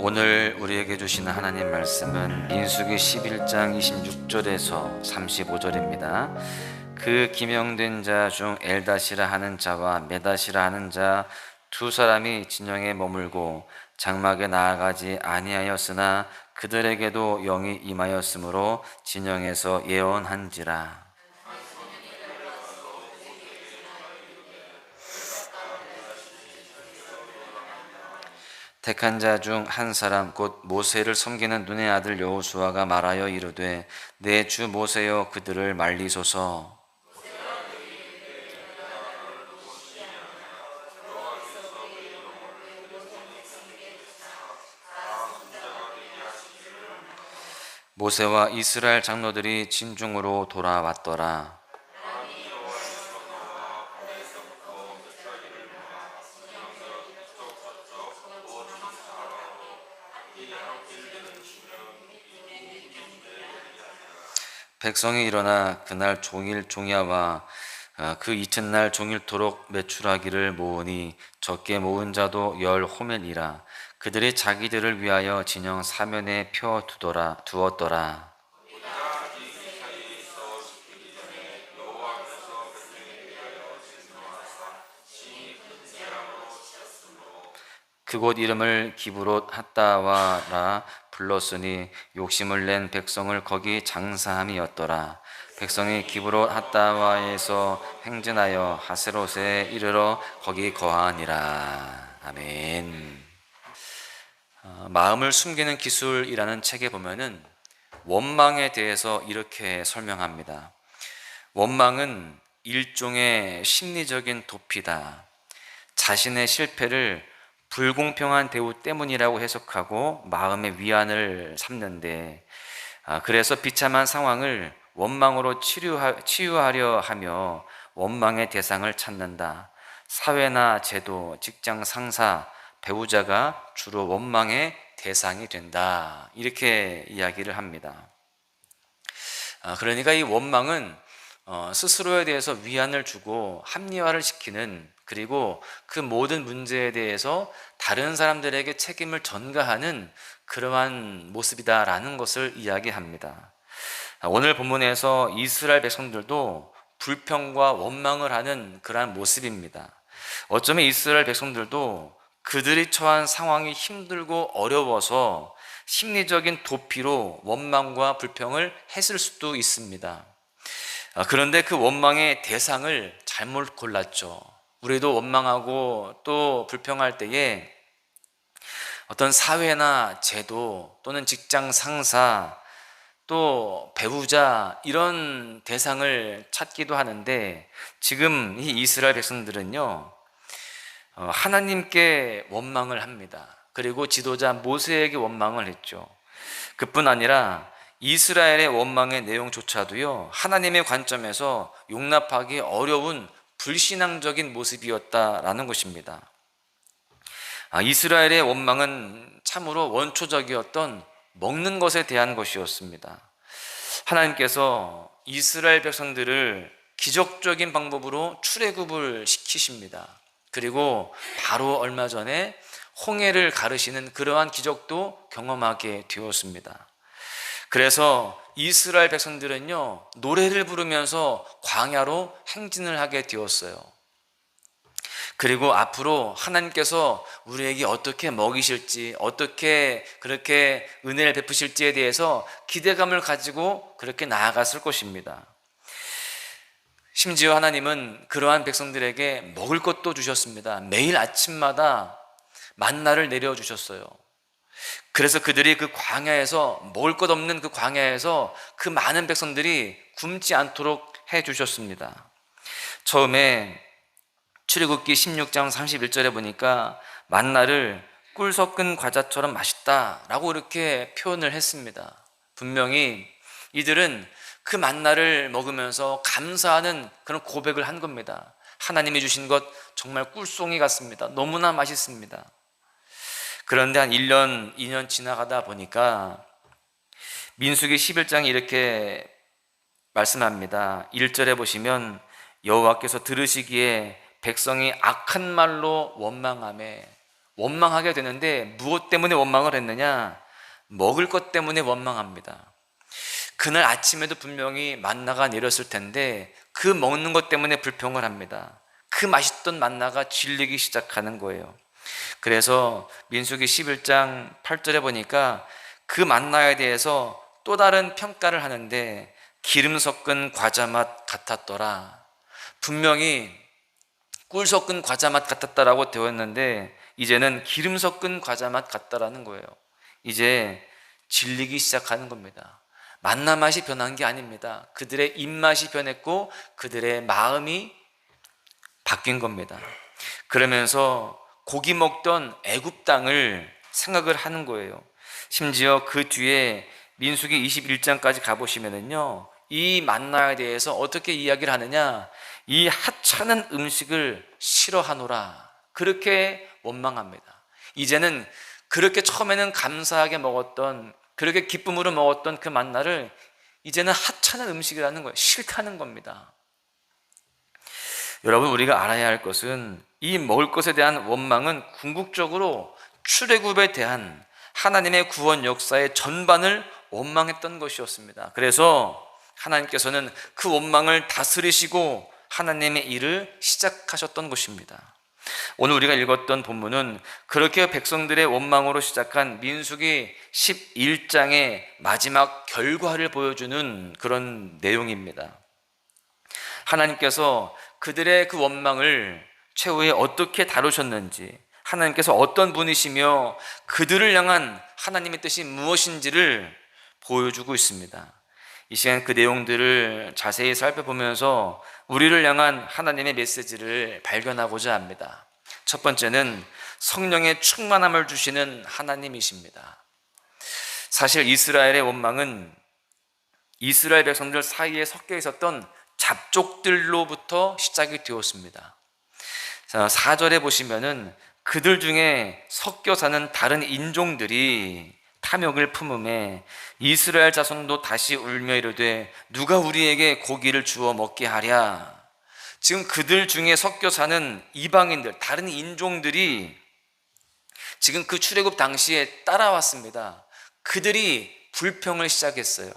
오늘 우리에게 주시는 하나님 말씀은 민수기 11장 26절에서 35절입니다. 그 기명된 자 중 엘닷이라 하는 자와 메닷이라 하는 자 두 사람이 진영에 머물고 장막에 나아가지 아니하였으나 그들에게도 영이 임하였으므로 진영에서 예언한지라. 택한 자 중 한 사람 곧 모세를 섬기는 눈의 아들 여호수아가 말하여 이르되 내 주 모세여 그들을 말리소서. 모세와 이스라엘 장로들이 진중으로 돌아왔더라. 백성이 일어나 그날 종일 종야와 그 이튿날 종일토록 매출하기를 모으니 적게 모은 자도 10호멜이라. 그들이 자기들을 위하여 진영 사면에 펴 두었더라. 그곳 이름을 기브롯 핫다와라 불렀으니 욕심을 낸 백성을 거기 장사함이었더라. 백성이 기브롯 핫다와에서 행진하여 하세롯에 이르러 거기 거하니라. 아멘. 마음을 숨기는 기술이라는 책에 보면은 원망에 대해서 이렇게 설명합니다. 원망은 일종의 심리적인 도피다. 자신의 실패를 불공평한 대우 때문이라고 해석하고 마음의 위안을 삼는데, 그래서 비참한 상황을 원망으로 치유하려 하며 원망의 대상을 찾는다. 사회나 제도, 직장 상사, 배우자가 주로 원망의 대상이 된다. 이렇게 이야기를 합니다. 그러니까 이 원망은 스스로에 대해서 위안을 주고 합리화를 시키는, 그리고 그 모든 문제에 대해서 다른 사람들에게 책임을 전가하는 그러한 모습이다라는 것을 이야기합니다. 오늘 본문에서 이스라엘 백성들도 불평과 원망을 하는 그러한 모습입니다. 어쩌면 이스라엘 백성들도 그들이 처한 상황이 힘들고 어려워서 심리적인 도피로 원망과 불평을 했을 수도 있습니다. 그런데 그 원망의 대상을 잘못 골랐죠. 우리도 원망하고 또 불평할 때에 어떤 사회나 제도 또는 직장 상사 또 배우자 이런 대상을 찾기도 하는데, 지금 이 이스라엘 백성들은요 하나님께 원망을 합니다. 그리고 지도자 모세에게 원망을 했죠. 그뿐 아니라 이스라엘의 원망의 내용조차도요 하나님의 관점에서 용납하기 어려운 불신앙적인 모습이었다라는 것입니다. 이스라엘의 원망은 참으로 원초적이었던 먹는 것에 대한 것이었습니다. 하나님께서 이스라엘 백성들을 기적적인 방법으로 출애굽을 시키십니다. 그리고 바로 얼마 전에 홍해를 가르시는 그러한 기적도 경험하게 되었습니다. 그래서 이스라엘 백성들은요 노래를 부르면서 광야로 행진을 하게 되었어요. 그리고 앞으로 하나님께서 우리에게 어떻게 먹이실지, 어떻게 그렇게 은혜를 베푸실지에 대해서 기대감을 가지고 그렇게 나아갔을 것입니다. 심지어 하나님은 그러한 백성들에게 먹을 것도 주셨습니다. 매일 아침마다 만나를 내려주셨어요. 그래서 그들이 그 광야에서, 먹을 것 없는 그 광야에서 그 많은 백성들이 굶지 않도록 해주셨습니다. 처음에 출애굽기 16장 31절에 보니까 만나를 꿀 섞은 과자처럼 맛있다라고 이렇게 표현을 했습니다. 분명히 이들은 그 만나를 먹으면서 감사하는 그런 고백을 한 겁니다. 하나님이 주신 것 정말 꿀송이 같습니다. 너무나 맛있습니다. 그런데 한 1년, 2년 지나가다 보니까 민수기 11장이 이렇게 말씀합니다. 1절에 보시면 여호와께서 들으시기에 백성이 악한 말로 원망하며, 원망하게 되는데 무엇 때문에 원망을 했느냐? 먹을 것 때문에 원망합니다. 그날 아침에도 분명히 만나가 내렸을 텐데 그 먹는 것 때문에 불평을 합니다. 그 맛있던 만나가 질리기 시작하는 거예요. 그래서 민수기 11장 8절에 보니까 그 만나에 대해서 또 다른 평가를 하는데 기름 섞은 과자 맛 같았더라. 분명히 꿀 섞은 과자 맛 같았다라고 되었는데 이제는 기름 섞은 과자 맛 같다라는 거예요. 이제 질리기 시작하는 겁니다. 만나 맛이 변한 게 아닙니다. 그들의 입맛이 변했고 그들의 마음이 바뀐 겁니다. 그러면서 고기 먹던 애굽 땅을 생각을 하는 거예요. 심지어 그 뒤에 민수기 21장까지 가보시면은요, 이 만나에 대해서 어떻게 이야기를 하느냐? 이 하찮은 음식을 싫어하노라. 그렇게 원망합니다. 이제는 그렇게 처음에는 감사하게 먹었던, 그렇게 기쁨으로 먹었던 그 만나를 이제는 하찮은 음식이라는 거예요. 싫다는 겁니다. 여러분, 우리가 알아야 할 것은 이 먹을 것에 대한 원망은 궁극적으로 출애굽에 대한 하나님의 구원 역사의 전반을 원망했던 것이었습니다. 그래서 하나님께서는 그 원망을 다스리시고 하나님의 일을 시작하셨던 것입니다. 오늘 우리가 읽었던 본문은 그렇게 백성들의 원망으로 시작한 민수기 11장의 마지막 결과를 보여주는 그런 내용입니다. 하나님께서 그들의 그 원망을 최후에 어떻게 다루셨는지, 하나님께서 어떤 분이시며 그들을 향한 하나님의 뜻이 무엇인지를 보여주고 있습니다. 이 시간 그 내용들을 자세히 살펴보면서 우리를 향한 하나님의 메시지를 발견하고자 합니다. 첫 번째는 성령의 충만함을 주시는 하나님이십니다. 사실 이스라엘의 원망은 이스라엘 백성들 사이에 섞여 있었던 잡족들로부터 시작이 되었습니다. 4절에 보시면은 그들 중에 섞여 사는 다른 인종들이 탐욕을 품음에 이스라엘 자손도 다시 울며 이르되 누가 우리에게 고기를 주어 먹게 하랴. 지금 그들 중에 섞여 사는 이방인들, 다른 인종들이 지금 그 출애굽 당시에 따라왔습니다. 그들이 불평을 시작했어요.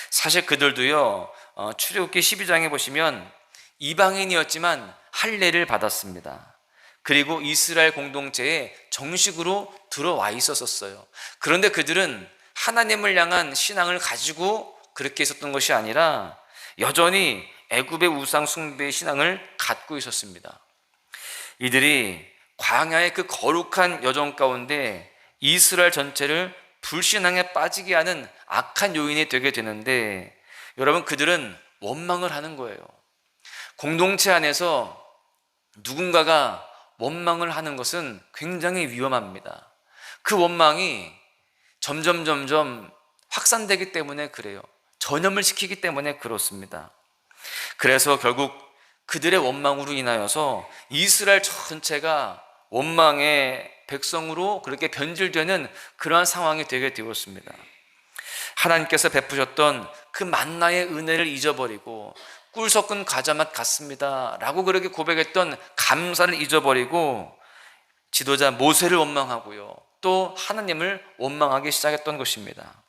사실 그들도요, 출애굽기 12장에 보시면 이방인이었지만 할례를 받았습니다. 그리고 이스라엘 공동체에 정식으로 들어와 있었어요. 그런데 그들은 하나님을 향한 신앙을 가지고 그렇게 있었던 것이 아니라 여전히 애굽의 우상 숭배의 신앙을 갖고 있었습니다. 이들이 광야의 그 거룩한 여정 가운데 이스라엘 전체를 불신앙에 빠지게 하는 악한 요인이 되게 되는데, 여러분, 그들은 원망을 하는 거예요. 공동체 안에서 누군가가 원망을 하는 것은 굉장히 위험합니다. 그 원망이 점점 확산되기 때문에 그래요. 전염을 시키기 때문에 그렇습니다. 그래서 결국 그들의 원망으로 인하여서 이스라엘 전체가 원망의 백성으로 그렇게 변질되는 그러한 상황이 되게 되었습니다. 하나님께서 베푸셨던 그 만나의 은혜를 잊어버리고 꿀 섞은 과자 맛 같습니다 라고 그렇게 고백했던 감사를 잊어버리고 지도자 모세를 원망하고요, 또 하나님을 원망하기 시작했던 것입니다.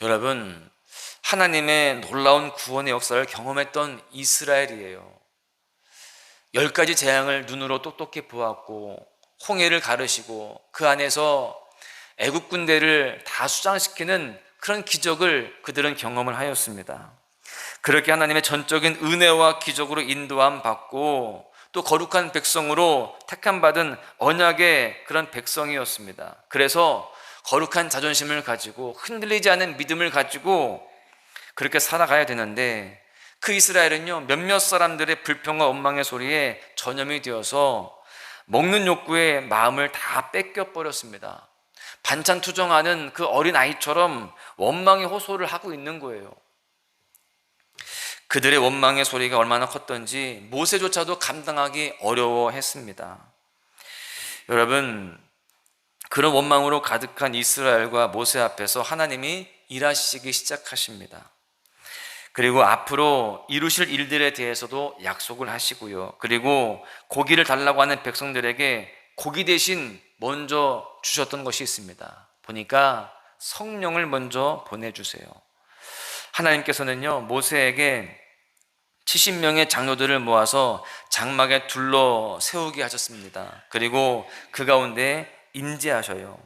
여러분, 하나님의 놀라운 구원의 역사를 경험했던 이스라엘이에요. 10가지 재앙을 눈으로 똑똑히 보았고 홍해를 가르시고 그 안에서 애국 군대를 다 수장시키는 그런 기적을 그들은 경험을 하였습니다. 그렇게 하나님의 전적인 은혜와 기적으로 인도함 받고 또 거룩한 백성으로 택함 받은 언약의 그런 백성이었습니다. 그래서 거룩한 자존심을 가지고 흔들리지 않은 믿음을 가지고 그렇게 살아가야 되는데, 그 이스라엘은요, 몇몇 사람들의 불평과 원망의 소리에 전염이 되어서 먹는 욕구에 마음을 다 뺏겨버렸습니다. 반찬 투정하는 그 어린 아이처럼 원망의 호소를 하고 있는 거예요. 그들의 원망의 소리가 얼마나 컸던지 모세조차도 감당하기 어려워했습니다. 여러분, 그런 원망으로 가득한 이스라엘과 모세 앞에서 하나님이 일하시기 시작하십니다. 그리고 앞으로 이루실 일들에 대해서도 약속을 하시고요, 그리고 고기를 달라고 하는 백성들에게 고기 대신 먼저 주셨던 것이 있습니다. 보니까 성령을 먼저 보내주세요. 하나님께서는요, 모세에게 70명의 장로들을 모아서 장막에 둘러 세우게 하셨습니다. 그리고 그 가운데 임재하셔요.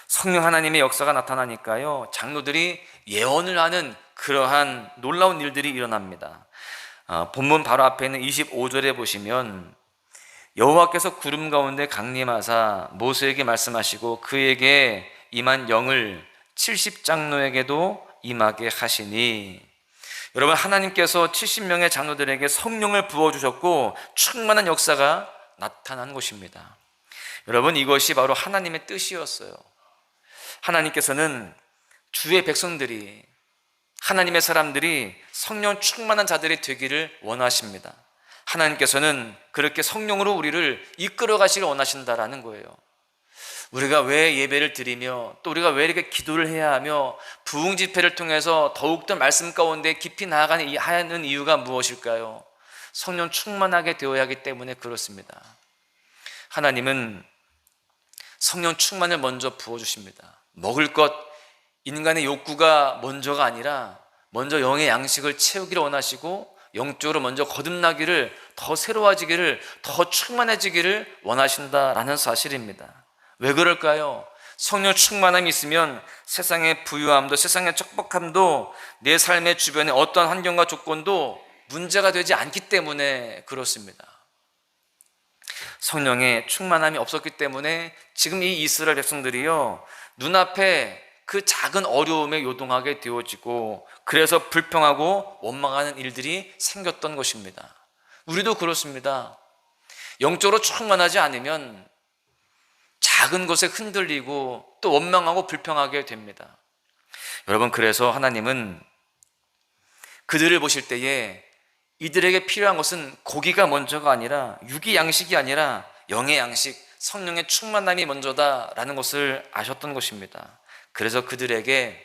성령 하나님의 역사가 나타나니까요, 장로들이 예언을 하는 그러한 놀라운 일들이 일어납니다. 본문 바로 앞에 있는 25절에 보시면 여호와께서 구름 가운데 강림하사 모세에게 말씀하시고 그에게 임한 영을 70장로에게도 임하게 하시니, 여러분, 하나님께서 70명의 장로들에게 성령을 부어주셨고 충만한 역사가 나타난 것입니다. 여러분, 이것이 바로 하나님의 뜻이었어요. 하나님께서는 주의 백성들이, 하나님의 사람들이 성령 충만한 자들이 되기를 원하십니다. 하나님께서는 그렇게 성령으로 우리를 이끌어 가시길 원하신다라는 거예요. 우리가 왜 예배를 드리며 또 우리가 왜 이렇게 기도를 해야 하며 부흥 집회를 통해서 더욱더 말씀 가운데 깊이 나아가는 하는 이유가 무엇일까요? 성령 충만하게 되어야 하기 때문에 그렇습니다. 하나님은 성령 충만을 먼저 부어주십니다. 먹을 것, 인간의 욕구가 먼저가 아니라 먼저 영의 양식을 채우기를 원하시고 영적으로 먼저 거듭나기를, 더 새로워지기를, 더 충만해지기를 원하신다라는 사실입니다. 왜 그럴까요? 성령 충만함이 있으면 세상의 부유함도, 세상의 척박함도, 내 삶의 주변의 어떤 환경과 조건도 문제가 되지 않기 때문에 그렇습니다. 성령의 충만함이 없었기 때문에 지금 이 이스라엘 백성들이요, 눈앞에 그 작은 어려움에 요동하게 되어지고, 그래서 불평하고 원망하는 일들이 생겼던 것입니다. 우리도 그렇습니다. 영적으로 충만하지 않으면 작은 것에 흔들리고 또 원망하고 불평하게 됩니다. 여러분, 그래서 하나님은 그들을 보실 때에 이들에게 필요한 것은 고기가 먼저가 아니라, 육의 양식이 아니라 영의 양식, 성령의 충만함이 먼저다라는 것을 아셨던 것입니다. 그래서 그들에게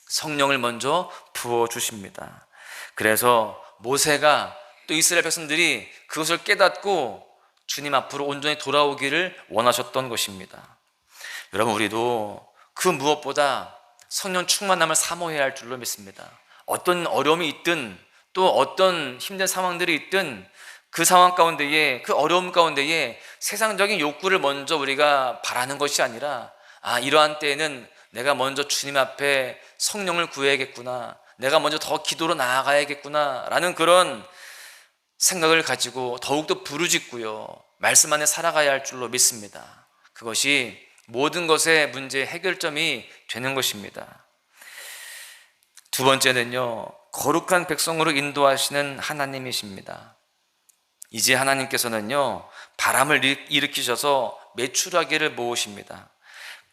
성령을 먼저 부어주십니다. 그래서 모세가 또 이스라엘 백성들이 그것을 깨닫고 주님 앞으로 온전히 돌아오기를 원하셨던 것입니다. 여러분, 우리도 그 무엇보다 성령 충만함을 사모해야 할 줄로 믿습니다. 어떤 어려움이 있든 또 어떤 힘든 상황들이 있든 그 상황 가운데에, 그 어려움 가운데에 세상적인 욕구를 먼저 우리가 바라는 것이 아니라, 이러한 때에는 내가 먼저 주님 앞에 성령을 구해야겠구나, 내가 먼저 더 기도로 나아가야겠구나 라는 그런 생각을 가지고 더욱더 부르짖고요, 말씀 안에 살아가야 할 줄로 믿습니다. 그것이 모든 것의 문제의 해결점이 되는 것입니다. 두 번째는요, 거룩한 백성으로 인도하시는 하나님이십니다. 이제 하나님께서는요, 바람을 일으키셔서 메추라기를 모으십니다.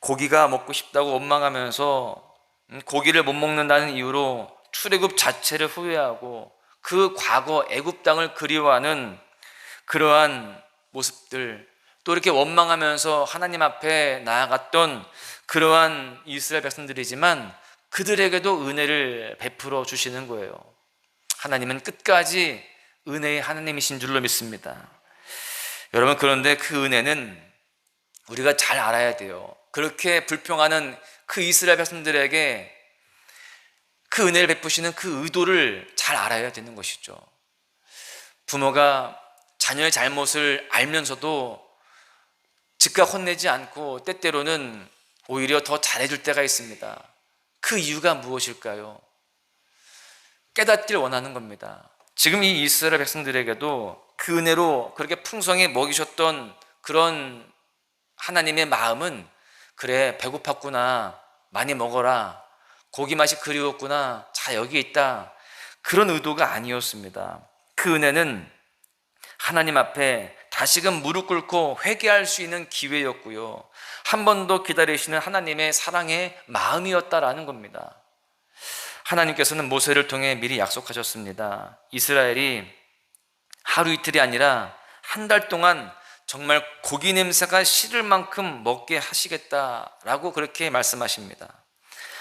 고기가 먹고 싶다고 원망하면서 고기를 못 먹는다는 이유로 출애굽 자체를 후회하고 그 과거 애굽 땅을 그리워하는 그러한 모습들, 또 이렇게 원망하면서 하나님 앞에 나아갔던 그러한 이스라엘 백성들이지만 그들에게도 은혜를 베풀어 주시는 거예요. 하나님은 끝까지 은혜의 하나님이신 줄로 믿습니다. 여러분, 그런데 그 은혜는 우리가 잘 알아야 돼요. 그렇게 불평하는 그 이스라엘 백성들에게 그 은혜를 베푸시는 그 의도를 잘 알아야 되는 것이죠. 부모가 자녀의 잘못을 알면서도 즉각 혼내지 않고 때때로는 오히려 더 잘해줄 때가 있습니다. 그 이유가 무엇일까요? 깨닫길 원하는 겁니다. 지금 이 이스라엘 백성들에게도 그 은혜로 그렇게 풍성히 먹이셨던 그런 하나님의 마음은, 그래, 배고팠구나, 많이 먹어라, 고기 맛이 그리웠구나, 자, 여기 있다, 그런 의도가 아니었습니다. 그 은혜는 하나님 앞에 다시금 무릎 꿇고 회개할 수 있는 기회였고요, 한 번 더 기다리시는 하나님의 사랑의 마음이었다라는 겁니다. 하나님께서는 모세를 통해 미리 약속하셨습니다. 이스라엘이 하루 이틀이 아니라 한 달 동안 정말 고기 냄새가 싫을 만큼 먹게 하시겠다라고 그렇게 말씀하십니다.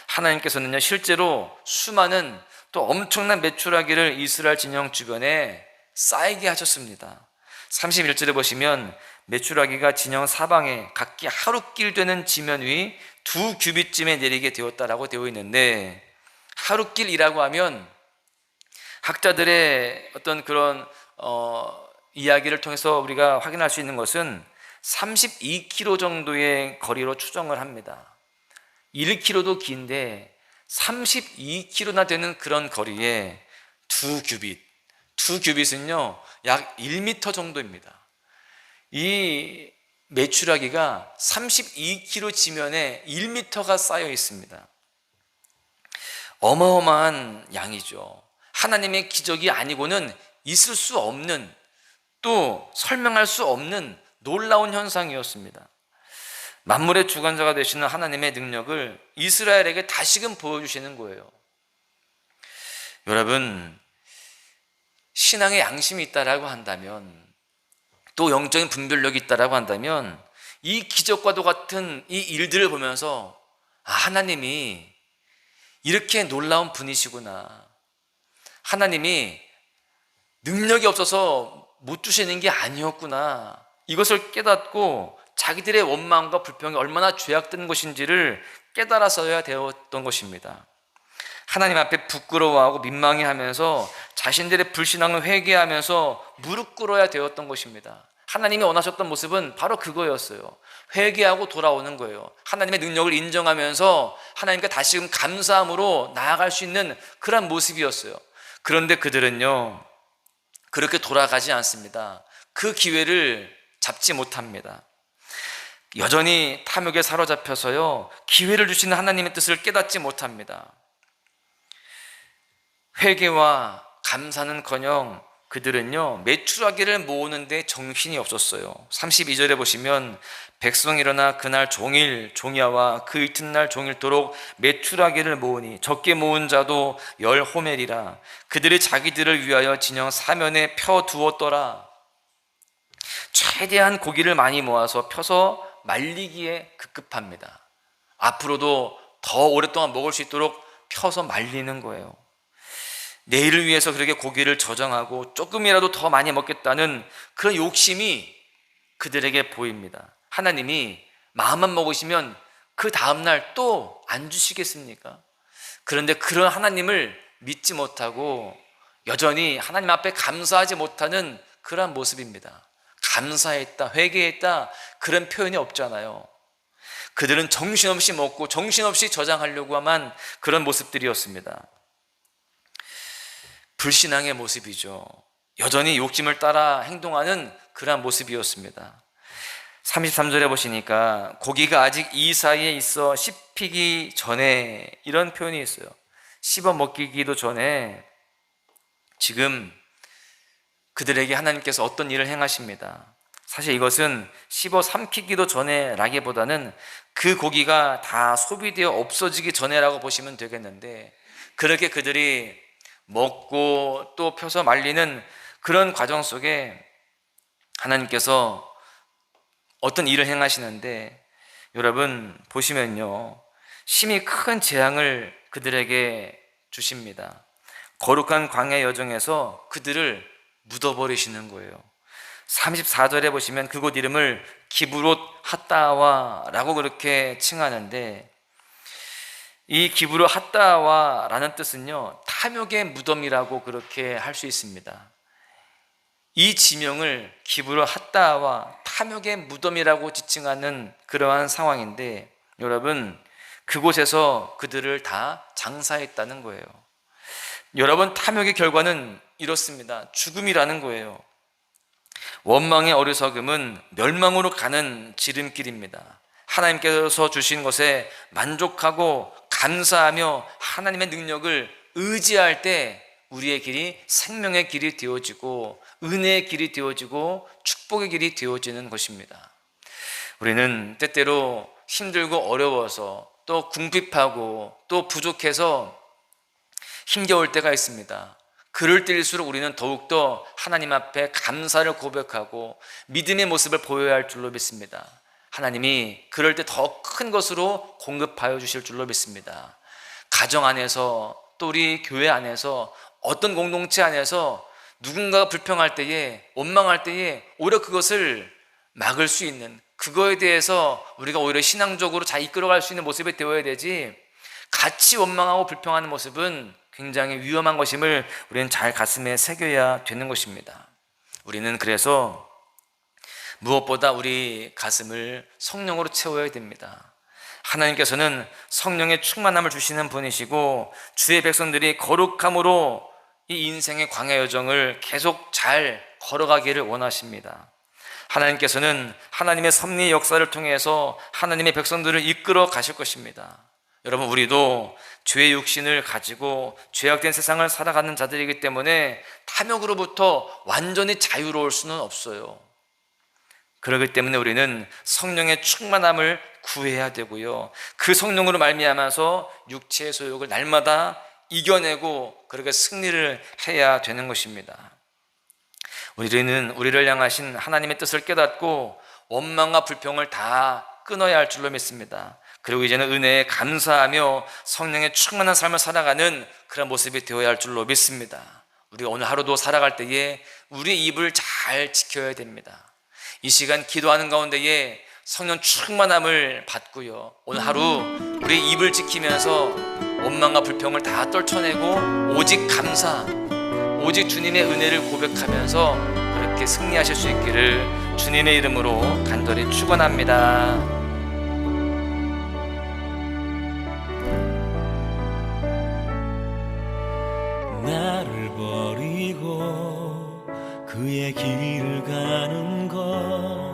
하나님께서는요, 실제로 수많은 또 엄청난 메추라기를 이스라엘 진영 주변에 쌓이게 하셨습니다. 31절에 보시면 메추라기가 진영 사방에 각기 하루길 되는 지면 위 2규빗쯤에 내리게 되었다라고 되어 있는데, 하루길이라고 하면 학자들의 어떤 그런 이야기를 통해서 우리가 확인할 수 있는 것은 32km 정도의 거리로 추정을 합니다. 1km도 긴데 32km나 되는 그런 거리에 2규빗, 2규빗은요 약 1m 정도입니다. 이 메추라기가 32km 지면에 1m가 쌓여 있습니다. 어마어마한 양이죠. 하나님의 기적이 아니고는 있을 수 없는, 또 설명할 수 없는 놀라운 현상이었습니다. 만물의 주관자가 되시는 하나님의 능력을 이스라엘에게 다시금 보여주시는 거예요. 여러분, 신앙의 양심이 있다라고 한다면, 또 영적인 분별력이 있다라고 한다면, 이 기적과도 같은 이 일들을 보면서 하나님이 이렇게 놀라운 분이시구나, 하나님이 능력이 없어서 못 주시는 게 아니었구나, 이것을 깨닫고 자기들의 원망과 불평이 얼마나 죄악된 것인지를 깨달아서야 되었던 것입니다. 하나님 앞에 부끄러워하고 민망해하면서 자신들의 불신앙을 회개하면서 무릎 꿇어야 되었던 것입니다. 하나님이 원하셨던 모습은 바로 그거였어요. 회개하고 돌아오는 거예요. 하나님의 능력을 인정하면서 하나님께 다시금 감사함으로 나아갈 수 있는 그런 모습이었어요. 그런데 그들은요 그렇게 돌아가지 않습니다. 그 기회를 잡지 못합니다. 여전히 탐욕에 사로잡혀서요 기회를 주시는 하나님의 뜻을 깨닫지 못합니다. 회개와 감사는커녕 그들은요 메추라기를 모으는데 정신이 없었어요. 32절에 보시면 백성이 일어나 그날 종일 종야와 그 이튿날 종일토록 메추라기를 모으니 적게 모은 자도 10호멜이라. 그들이 자기들을 위하여 진영 사면에 펴 두었더라. 최대한 고기를 많이 모아서 펴서 말리기에 급급합니다. 앞으로도 더 오랫동안 먹을 수 있도록 펴서 말리는 거예요. 내일을 위해서 그렇게 고기를 저장하고 조금이라도 더 많이 먹겠다는 그런 욕심이 그들에게 보입니다. 하나님이 마음만 먹으시면 그 다음날 또 안 주시겠습니까? 그런데 그런 하나님을 믿지 못하고 여전히 하나님 앞에 감사하지 못하는 그런 모습입니다. 감사했다, 회개했다, 그런 표현이 없잖아요. 그들은 정신없이 먹고 정신없이 저장하려고 한 그런 모습들이었습니다. 불신앙의 모습이죠. 여전히 욕심을 따라 행동하는 그러한 모습이었습니다. 33절에 보시니까 고기가 아직 이 사이에 있어 씹히기 전에, 이런 표현이 있어요. 씹어 먹기도 전에 지금 그들에게 하나님께서 어떤 일을 행하십니다. 사실 이것은 씹어 삼키기도 전에 라기보다는 그 고기가 다 소비되어 없어지기 전에라고 보시면 되겠는데, 그렇게 그들이 먹고 또 펴서 말리는 그런 과정 속에 하나님께서 어떤 일을 행하시는데, 여러분 보시면요 심히 큰 재앙을 그들에게 주십니다. 거룩한 광야 여정에서 그들을 묻어버리시는 거예요. 34절에 보시면 그곳 이름을 기브롯 핫다와라고 그렇게 칭하는데, 이 기브롯 핫다와라는 뜻은요 탐욕의 무덤이라고 그렇게 할 수 있습니다. 이 지명을 기브롯 핫다와 탐욕의 무덤이라고 지칭하는 그러한 상황인데, 여러분 그곳에서 그들을 다 장사했다는 거예요. 여러분 탐욕의 결과는 이렇습니다. 죽음이라는 거예요. 원망의 어리석음은 멸망으로 가는 지름길입니다. 하나님께서 주신 것에 만족하고 감사하며 하나님의 능력을 의지할 때 우리의 길이 생명의 길이 되어지고 은혜의 길이 되어지고 축복의 길이 되어지는 것입니다. 우리는 때때로 힘들고 어려워서 또 궁핍하고 또 부족해서 힘겨울 때가 있습니다. 그럴 때일수록 우리는 더욱더 하나님 앞에 감사를 고백하고 믿음의 모습을 보여야 할 줄로 믿습니다. 하나님이 그럴 때 더 큰 것으로 공급하여 주실 줄로 믿습니다. 가정 안에서 또 우리 교회 안에서 어떤 공동체 안에서 누군가가 불평할 때에, 원망할 때에 오히려 그것을 막을 수 있는, 그거에 대해서 우리가 오히려 신앙적으로 잘 이끌어갈 수 있는 모습이 되어야 되지, 같이 원망하고 불평하는 모습은 굉장히 위험한 것임을 우리는 잘 가슴에 새겨야 되는 것입니다. 우리는 그래서 무엇보다 우리 가슴을 성령으로 채워야 됩니다. 하나님께서는 성령의 충만함을 주시는 분이시고, 주의 백성들이 거룩함으로 이 인생의 광야 여정을 계속 잘 걸어가기를 원하십니다. 하나님께서는 하나님의 섭리의 역사를 통해서 하나님의 백성들을 이끌어 가실 것입니다. 여러분, 우리도 죄의 육신을 가지고 죄악된 세상을 살아가는 자들이기 때문에 탐욕으로부터 완전히 자유로울 수는 없어요. 그렇기 때문에 우리는 성령의 충만함을 구해야 되고요, 그 성령으로 말미암아서 육체의 소욕을 날마다 이겨내고 그렇게 승리를 해야 되는 것입니다. 우리는 우리를 향하신 하나님의 뜻을 깨닫고 원망과 불평을 다 끊어야 할 줄로 믿습니다. 그리고 이제는 은혜에 감사하며 성령의 충만한 삶을 살아가는 그런 모습이 되어야 할 줄로 믿습니다. 우리가 오늘 하루도 살아갈 때에 우리의 입을 잘 지켜야 됩니다. 이 시간 기도하는 가운데에 성령 충만함을 받고요, 오늘 하루 우리 입을 지키면서 원망과 불평을 다 떨쳐내고 오직 감사, 오직 주님의 은혜를 고백하면서 그렇게 승리하실 수 있기를 주님의 이름으로 간절히 축원합니다. 나를 버리고 그의 길을 가는 것,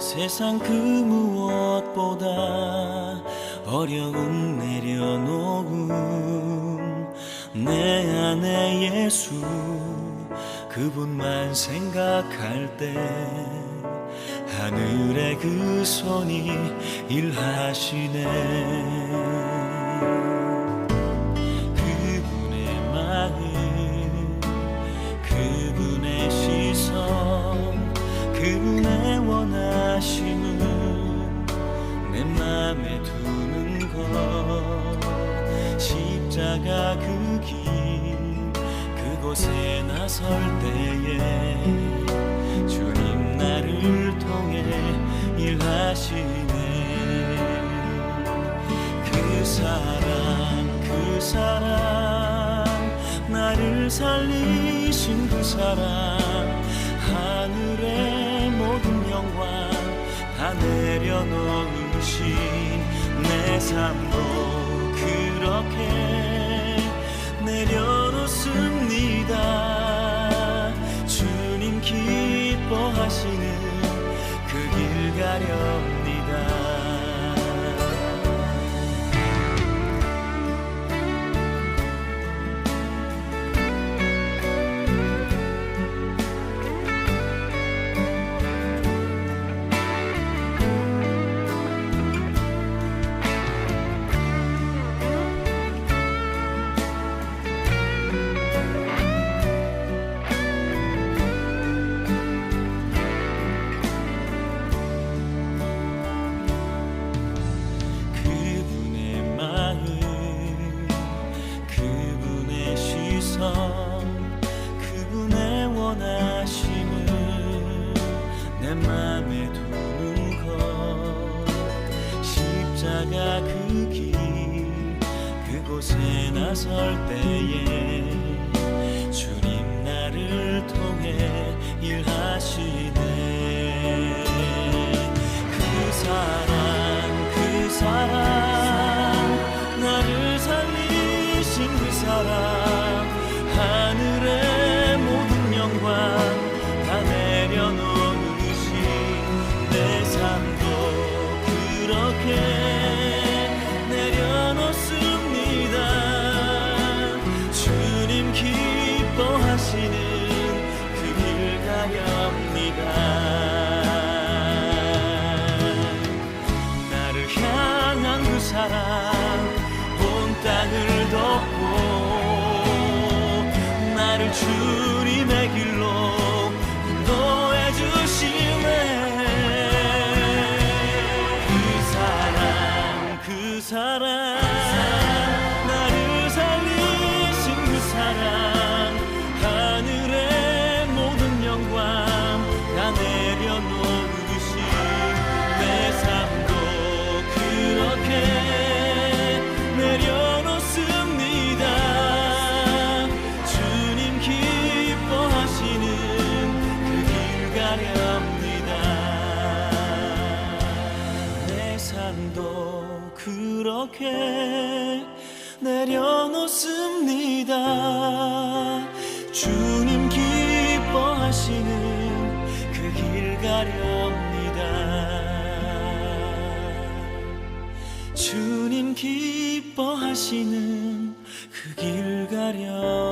세상 그 무엇보다 어려움 내려놓음, 내 안에 예수 그분만 생각할 때 하늘의 그 손이 일하시네. 그분의 마음, 그분의 시선, 그분의 원하심은 내 맘에 두는 것, 십자가 그 길 그곳에 나설 때에 주님 나를 통해 일하시네. 그 사랑 나를 살리신 그 사랑, 하늘의 모든 영광 다 내려놓으신 내 삶도 그렇게 내려놓습니다. 주님 기뻐하시는 그 길 가렵니다. 그분의 원하심을 내 맘에 두는 것, 십자가 그 길 그곳에 나설 때에 주님 나를 통해 일하시네. 그 사랑 나를 살리신 그 사랑, 하늘의 모든 영광 다 내려놓으신 내 삶도 그렇게 내려놓습니다. 주님 기뻐하시는 그 길 가렵니다. 나를 향한 그 사랑 온 땅을 덮고 나를 주님의 길로 인도해 주시네. 그 사랑 나를 살리신 그 사랑, 하늘의 이렇게 내려놓습니다. 주님 기뻐하시는 그 길 가렵니다. 주님 기뻐하시는 그 길 가렵니다.